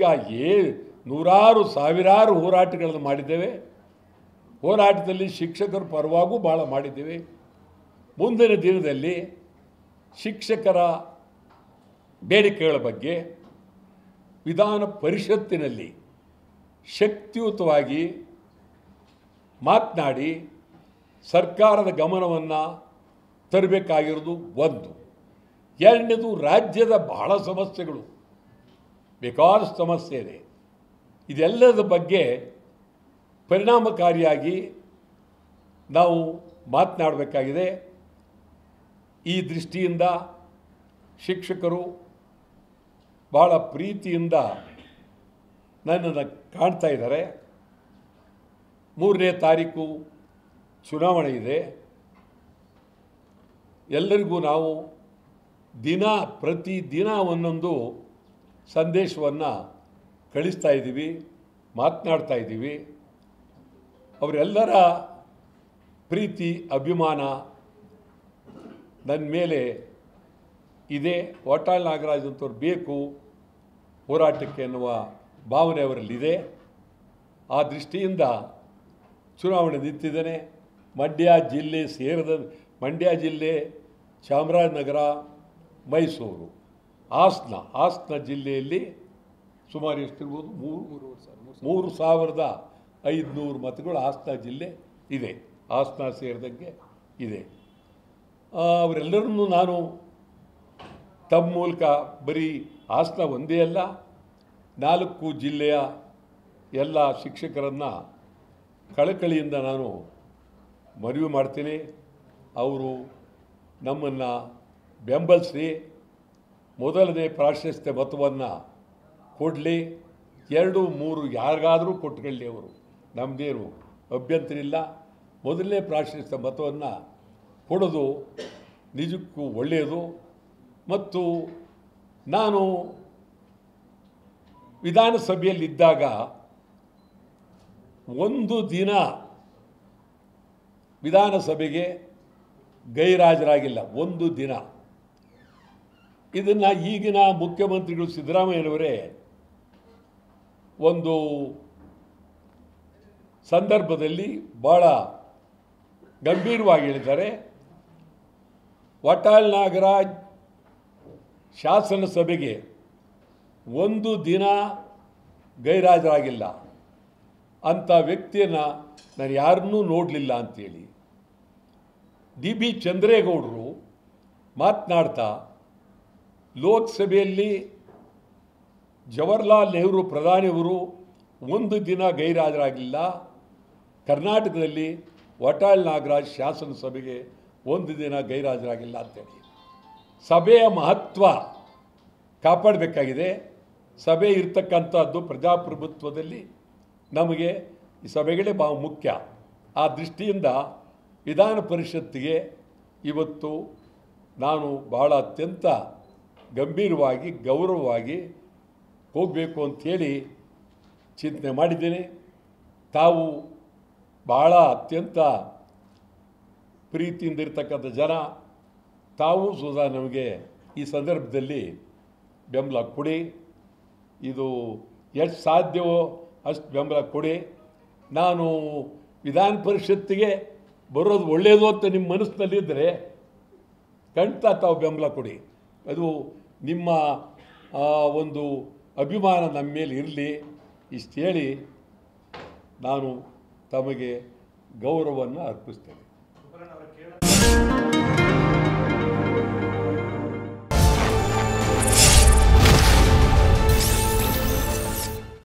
ಈಗ ನೂರಾರು ಸಾವಿರಾರು ಹೋರಾಟಗಳನ್ನು ಮಾಡಿದ್ದೇವೆ. ಹೋರಾಟದಲ್ಲಿ ಶಿಕ್ಷಕರ ಪರವಾಗೂ ಭಾಳ ಮಾಡಿದ್ದೇವೆ. ಮುಂದಿನ ದಿನದಲ್ಲಿ ಶಿಕ್ಷಕರ ಬೇಡಿಕೆಗಳ ಬಗ್ಗೆ ವಿಧಾನ ಪರಿಷತ್ತಿನಲ್ಲಿ ಶಕ್ತಿಯುತವಾಗಿ ಮಾತನಾಡಿ ಸರ್ಕಾರದ ಗಮನವನ್ನು ತರಬೇಕಾಗಿರೋದು ಒಂದು. ಎರಡನೇದು, ರಾಜ್ಯದ ಬಹಳ ಸಮಸ್ಯೆಗಳು, ಬೇಕಾದಷ್ಟು ಸಮಸ್ಯೆ ಇದೆ. ಇದೆಲ್ಲದ ಬಗ್ಗೆ ಪರಿಣಾಮಕಾರಿಯಾಗಿ ನಾವು ಮಾತನಾಡಬೇಕಾಗಿದೆ. ಈ ದೃಷ್ಟಿಯಿಂದ ಶಿಕ್ಷಕರು ಭಾಳ ಪ್ರೀತಿಯಿಂದ ನನ್ನನ್ನು ಕಾಣ್ತಾ ಇದ್ದಾರೆ. 3ನೇ ತಾರೀಕು ಚುನಾವಣೆ ಇದೆ. ಎಲ್ಲರಿಗೂ ನಾವು ಪ್ರತಿದಿನ ಒಂದೊಂದು ಸಂದೇಶವನ್ನು ಕಳಿಸ್ತಾ ಇದ್ದೀವಿ, ಮಾತನಾಡ್ತಾ ಇದ್ದೀವಿ. ಅವರೆಲ್ಲರ ಪ್ರೀತಿ ಅಭಿಮಾನ ನನ್ನ ಮೇಲೆ ಇದೆ. ವಾಟಾಳ್ ನಾಗರಾಜ್ ಅಂತವ್ರು ಬೇಕು ಹೋರಾಟಕ್ಕೆ ಎನ್ನುವ ಭಾವನೆ ಅವರಲ್ಲಿದೆ. ಆ ದೃಷ್ಟಿಯಿಂದ ಚುನಾವಣೆ ನಿಂತಿದ್ದೇನೆ. ಮಂಡ್ಯ ಜಿಲ್ಲೆ, ಚಾಮರಾಜನಗರ, ಮೈಸೂರು, ಹಾಸನ ಜಿಲ್ಲೆಯಲ್ಲಿ ಸುಮಾರು ಎಷ್ಟಿರ್ಬೋದು, 3,500 ಮತಗಳು ಹಾಸನ ಜಿಲ್ಲೆ ಇದೆ. ಹಾಸನ ಸೇರಿದಂಗೆ ಇದೆ. ಅವರೆಲ್ಲರನ್ನೂ ನಾನು ತಮ್ಮ ಮೂಲಕ ಬರೀ ಹಾಸನ ಒಂದೇ ಅಲ್ಲ, 4 ಜಿಲ್ಲೆಯ ಎಲ್ಲ ಶಿಕ್ಷಕರನ್ನು ಕಳಕಳಿಯಿಂದ ನಾನು ಮನವಿ ಮಾಡ್ತೀನಿ. ಅವರು ನಮ್ಮನ್ನು ಬೆಂಬಲಿಸಿ ಮೊದಲನೇ ಪ್ರಾಶಸ್ತ್ಯ ಮತವನ್ನು ಕೊಡಲಿ. 2, 3 ಯಾರಿಗಾದರೂ ಕೊಟ್ಕೊಳ್ಳಿ, ಅವರು ನಮ್ಮದೇನು ಅಭ್ಯಂತರ ಇಲ್ಲ. ಮೊದಲನೇ ಪ್ರಾಶಸ್ತ್ಯ ಮತವನ್ನು ಕೊಡೋದು ನಿಜಕ್ಕೂ ಒಳ್ಳೆಯದು. ಮತ್ತು ನಾನು ವಿಧಾನಸಭೆಯಲ್ಲಿದ್ದಾಗ ಒಂದು ದಿನ ವಿಧಾನಸಭೆಗೆ ಗೈರಾಜರಾಗಿಲ್ಲ, ಒಂದು ದಿನ. ಇದನ್ನು ಈಗಿನ ಮುಖ್ಯಮಂತ್ರಿಗಳು ಸಿದ್ದರಾಮಯ್ಯನವರೇ ಒಂದು ಸಂದರ್ಭದಲ್ಲಿ ಭಾಳ ಗಂಭೀರವಾಗಿ ಹೇಳಿದ್ದಾರೆ. ವಾಟಾಳ್ ನಾಗರಾಜ್ ಶಾಸನ ಸಭೆಗೆ ಒಂದು ದಿನ ಗೈರಾಜರಾಗಿಲ್ಲ ಅಂಥ ವ್ಯಕ್ತಿಯನ್ನು ನಾನು ಯಾರನ್ನೂ ನೋಡಲಿಲ್ಲ ಅಂಥೇಳಿ DB ಚಂದ್ರೇಗೌಡರು ಮಾತನಾಡ್ತಾ, ಲೋಕಸಭೆಯಲ್ಲಿ ಜವಾಹರ್ಲಾಲ್ ನೆಹರು ಪ್ರಧಾನಿಯವರು ಒಂದು ದಿನ ಗೈರಾಜರಾಗಿಲ್ಲ, ಕರ್ನಾಟಕದಲ್ಲಿ ವಾಟಾಳ್ ನಾಗರಾಜ್ ಶಾಸನ ಸಭೆಗೆ ಒಂದು ದಿನ ಗೈರಾಜರಾಗಿಲ್ಲ ಅಂತೇಳಿ ಸಭೆಯ ಮಹತ್ವ ಕಾಪಾಡಬೇಕಾಗಿದೆ. ಸಭೆ ಇರ್ತಕ್ಕಂಥದ್ದು ಪ್ರಜಾಪ್ರಭುತ್ವದಲ್ಲಿ ನಮಗೆ ಈ ಸಭೆಗಳೇ ಭಾಳ ಮುಖ್ಯ. ಆ ದೃಷ್ಟಿಯಿಂದ ವಿಧಾನ ಪರಿಷತ್ತಿಗೆ ಇವತ್ತು ನಾನು ಭಾಳ ಅತ್ಯಂತ ಗಂಭೀರವಾಗಿ ಗೌರವವಾಗಿ ಹೋಗಬೇಕು ಅಂಥೇಳಿ ಚಿಂತನೆ ಮಾಡಿದ್ದೇನೆ. ತಾವು ಭಾಳ ಅತ್ಯಂತ ಪ್ರೀತಿಯಿಂದ ಇರ್ತಕ್ಕಂಥ ಜನ, ತಾವು ಸುಧಾ ನಮಗೆ ಈ ಸಂದರ್ಭದಲ್ಲಿ ಬೆಂಬಲ ಕೊಡಿ. ಇದು ಎಷ್ಟು ಸಾಧ್ಯವೋ ಅಷ್ಟು ಬೆಂಬಲ ಕೊಡಿ. ನಾನು ವಿಧಾನ ಪರಿಷತ್ತಿಗೆ ಬರೋದು ಒಳ್ಳೆಯದು ಅಂತ ನಿಮ್ಮ ಮನಸ್ಸಿನಲ್ಲಿದ್ದರೆ ಖಂಡಿತ ತಾವು ಬೆಂಬಲ ಕೊಡಿ. ಅದು ನಿಮ್ಮ ಒಂದು ಅಭಿಮಾನ ನಮ್ಮ ಮೇಲೆ ಇರಲಿ. ಇಷ್ಟು ಹೇಳಿ ನಾನು ತಮಗೆ ಗೌರವವನ್ನು ಅರ್ಪಿಸ್ತೇನೆ.